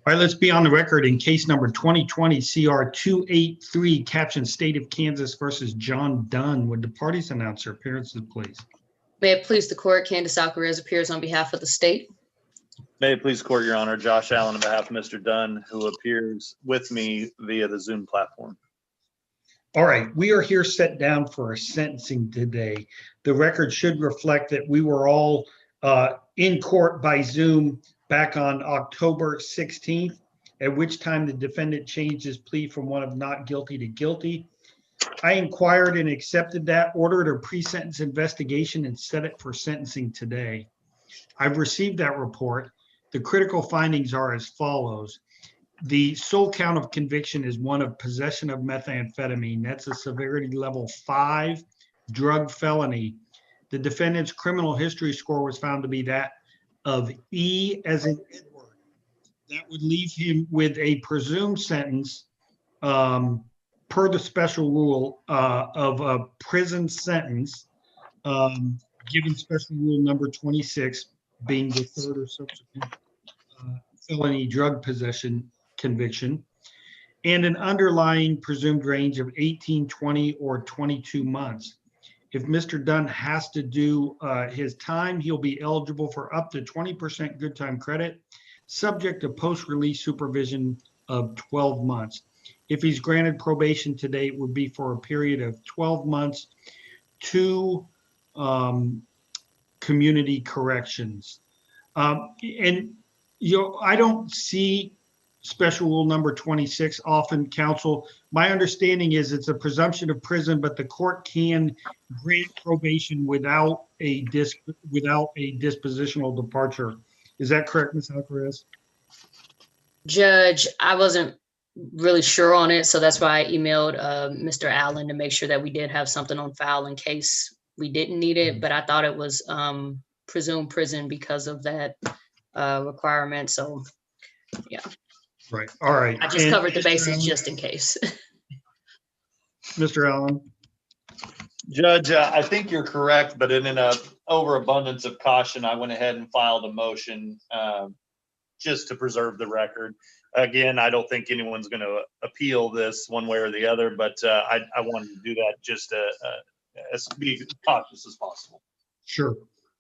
All right, let's be on the record in case number 2020-CR283, captioned State of Kansas versus John Dunn. Would the parties announce their appearances, please? May it please the court, Candace Alcarez appears on behalf of the state. May it please the court, Your Honor, Josh Allen on behalf of Mr. Dunn, who appears with me via the Zoom platform. All right, we are here set down for a sentencing today. The record should reflect that we were all in court by Zoom back on October 16th, at which time the defendant changed his plea from one of not guilty to guilty. I inquired and accepted that, ordered a pre-sentence investigation, and set it for sentencing today. I've received that report. The critical findings are as follows. The sole count of conviction is one of possession of methamphetamine. That's a severity level 5 drug felony. The defendant's criminal history score was found to be that of E as in Edward. That would leave him with a presumed sentence per the special rule of a prison sentence, given special rule number 26 being the third or subsequent felony drug possession conviction, and an underlying presumed range of 18, 20, or 22 months. If Mr. Dunn has to do his time, he'll be eligible for up to 20% good time credit, subject to post-release supervision of 12 months. If he's granted probation today, it would be for a period of 12 months to community corrections. And I don't see special rule number 26 often, counsel. My understanding is it's a presumption of prison, but the court can grant probation without a dispositional departure. Is that correct, Ms. Alcarez? Judge, I wasn't really sure on it, so that's why I emailed Mr. Allen to make sure that we did have something on file in case we didn't need it, but I thought it was presumed prison because of that requirement, so yeah. Right, all right. I just covered the bases just in case. Mr. Allen? Judge, I think you're correct, but in an overabundance of caution, I went ahead and filed a motion just to preserve the record. Again, I don't think anyone's going to appeal this one way or the other, but I wanted to do that just to be cautious as possible. Sure.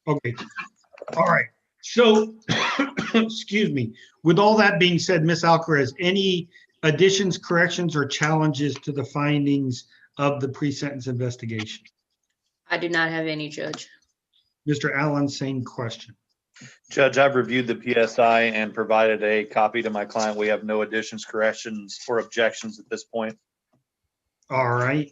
Okay. All right. So, excuse me. With all that being said, Ms. Alcarez, any additions, corrections, or challenges to the findings of the pre-sentence investigation? I do not have any, Judge. Mr. Allen, same question. Judge, I've reviewed the PSI and provided a copy to my client. We have no additions, corrections, or objections at this point. All right.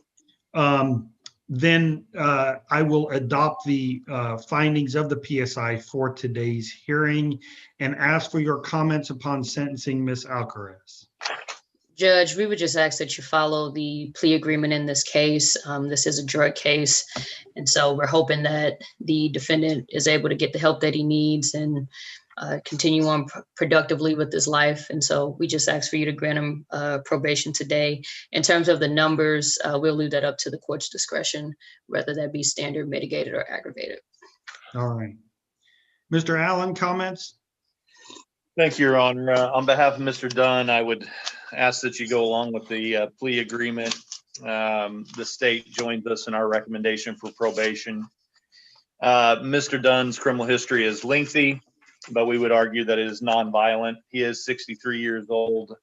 Then I will adopt the findings of the PSI for today's hearing and ask for your comments upon sentencing, Ms. Alcarez. Judge, we would just ask that you follow the plea agreement in this case. This is a drug case, and so we're hoping that the defendant is able to get the help that he needs and continue on productively with his life. And so we just ask for you to grant him probation today. In terms of the numbers, we'll leave that up to the court's discretion, whether that be standard, mitigated, or aggravated. All right. Mr. Allen, comments? Thank you, Your Honor. On behalf of Mr. Dunn, I would ask that you go along with the plea agreement. The state joins us in our recommendation for probation. Mr. Dunn's criminal history is lengthy, but we would argue that it is nonviolent. He is 63 years old.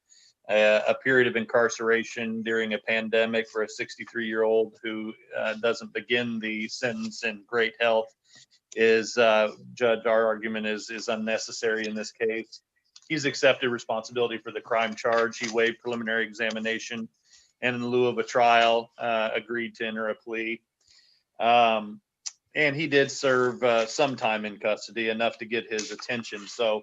A period of incarceration during a pandemic for a 63-year-old who doesn't begin the sentence in great health is, Judge, our argument is unnecessary in this case. He's accepted responsibility for the crime charge. He waived preliminary examination and in lieu of a trial, agreed to enter a plea. And he did serve some time in custody, enough to get his attention. So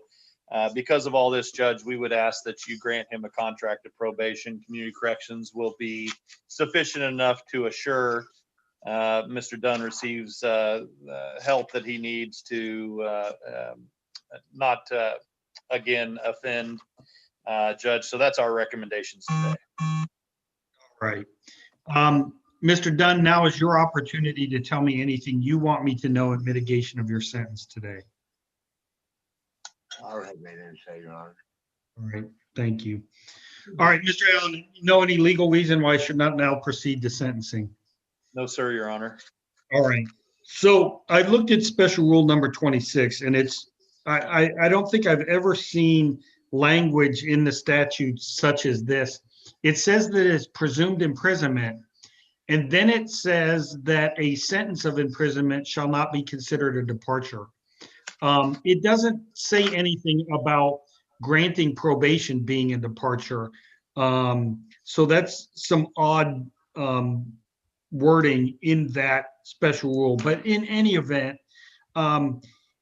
because of all this, Judge, we would ask that you grant him a contract of probation. Community corrections will be sufficient enough to assure Mr. Dunn receives help that he needs to not, again, offend, Judge. So that's our recommendations today. Right. Mr. Dunn, now is your opportunity to tell me anything you want me to know in mitigation of your sentence today. All right, man, say, Your Honor. All right, thank you. All right, Mr. Allen, you know any legal reason why I should not now proceed to sentencing? No, sir, Your Honor. All right. So I looked at special rule number 26, and I don't think I've ever seen language in the statute such as this. It says that it's presumed imprisonment, and then it says that a sentence of imprisonment shall not be considered a departure. It doesn't say anything about granting probation being a departure. So that's some odd wording in that special rule. But in any event,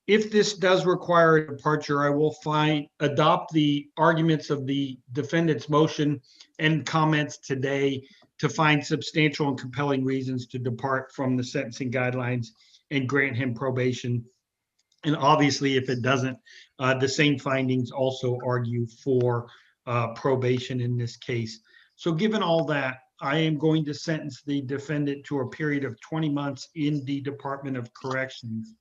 if this does require a departure, I will adopt the arguments of the defendant's motion and comments today to find substantial and compelling reasons to depart from the sentencing guidelines and grant him probation. And obviously, if it doesn't, the same findings also argue for probation in this case. So given all that, I am going to sentence the defendant to a period of 20 months in the Department of Corrections.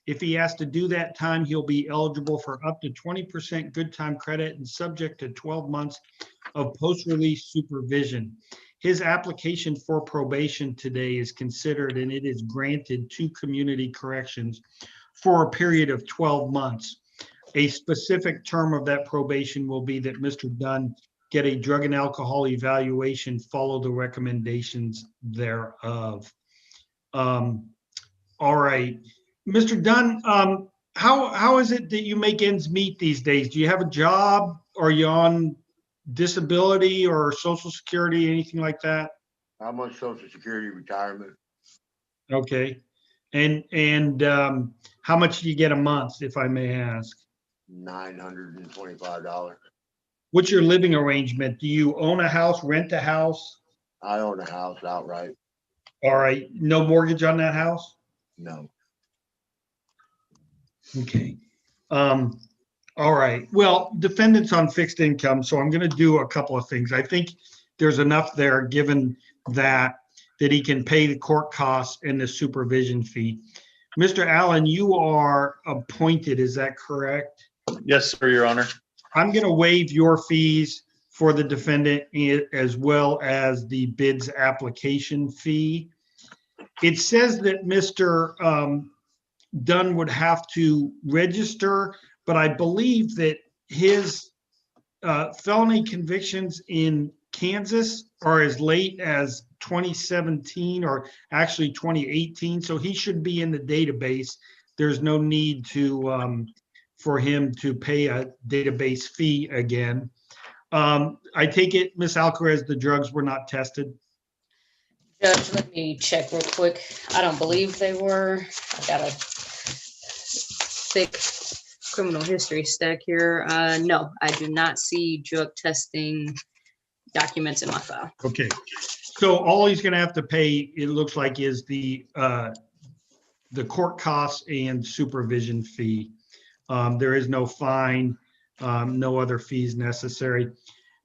If he has to do that time, he'll be eligible for up to 20% good time credit and subject to 12 months of post-release supervision. His application for probation today is considered and it is granted to Community Corrections for a period of 12 months. A specific term of that probation will be that Mr. Dunn get a drug and alcohol evaluation, follow the recommendations thereof. All right. Mr. Dunn, how is it that you make ends meet these days? Do you have a job? Are you on disability or Social Security, anything like that? I'm on Social Security retirement. Okay. And how much do you get a month, if I may ask? $925. What's your living arrangement? Do you own a house, rent a house? I own a house outright. All right. No mortgage on that house? No. Okay. All right. Well, defendant's on fixed income, so I'm going to do a couple of things. I think there's enough there, given that he can pay the court costs and the supervision fee. Mr. Allen, you are appointed, is that correct? Yes, sir, Your Honor. I'm going to waive your fees for the defendant as well as the bid's application fee. It says that Mr. Dunn would have to register, but I believe that his felony convictions in Kansas are as late as 2017 or actually 2018, so he should be in the database. There's no need to for him to pay a database fee again. I take it, Ms. Alcaraz, the drugs were not tested? Judge, let me check real quick. I don't believe they were. I got a thick criminal history stack here. No, I do not see drug testing documents in my file. Okay, so all he's going to have to pay, it looks like, is the court costs and supervision fee. There is no fine, no other fees necessary.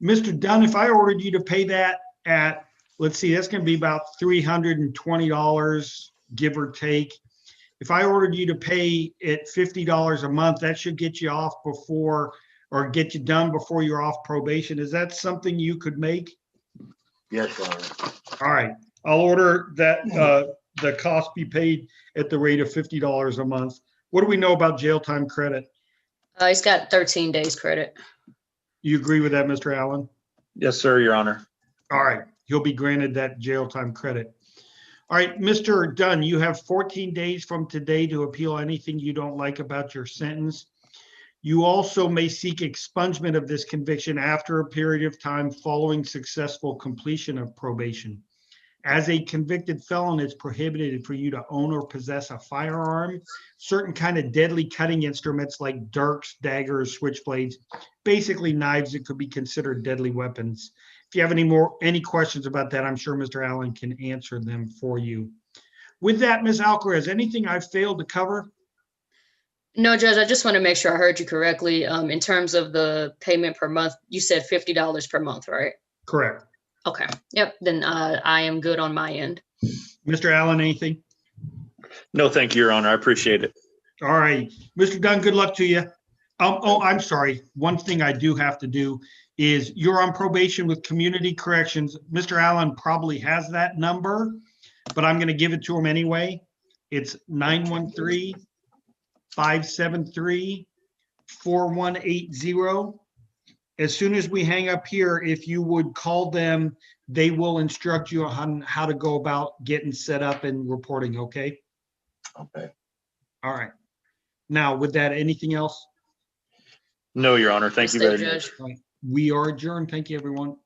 Mr. Dunn, if I ordered you to pay that at, let's see, that's going to be about $320, give or take. If I ordered you to pay it $50 a month, that should get you off before, or get you done before you're off probation. Is that something you could make? Yes, Your Honor. All right, I'll order that the cost be paid at the rate of $50 a month. What do we know about jail time credit? He's got 13 days credit. You agree with that, Mr. Allen? Yes, sir, Your Honor. All right, he'll be granted that jail time credit. All right, Mr. Dunn, you have 14 days from today to appeal anything you don't like about your sentence. You also may seek expungement of this conviction after a period of time following successful completion of probation. As a convicted felon, it's prohibited for you to own or possess a firearm, certain kind of deadly cutting instruments like dirks, daggers, switchblades, basically knives that could be considered deadly weapons. If you have any questions about that, I'm sure Mr. Allen can answer them for you. With that, Ms. Alcaraz, anything I've failed to cover? No, Judge, I just want to make sure I heard you correctly. In terms of the payment per month, you said $50 per month, right? Correct. Okay. Yep. Then I am good on my end. Mr. Allen, anything? No, thank you, Your Honor. I appreciate it. All right. Mr. Dunn, good luck to you. Oh, I'm sorry. One thing I do have to do is you're on probation with Community Corrections. Mr. Allen probably has that number, but I'm going to give it to him anyway. It's 913-573-4180. As soon as we hang up here, if you would call them, they will instruct you on how to go about getting set up and reporting, okay? Okay. All right. Now, with that, anything else? No, Your Honor. Thank you very Stay, much. Judge. All right. We are adjourned. Thank you, everyone.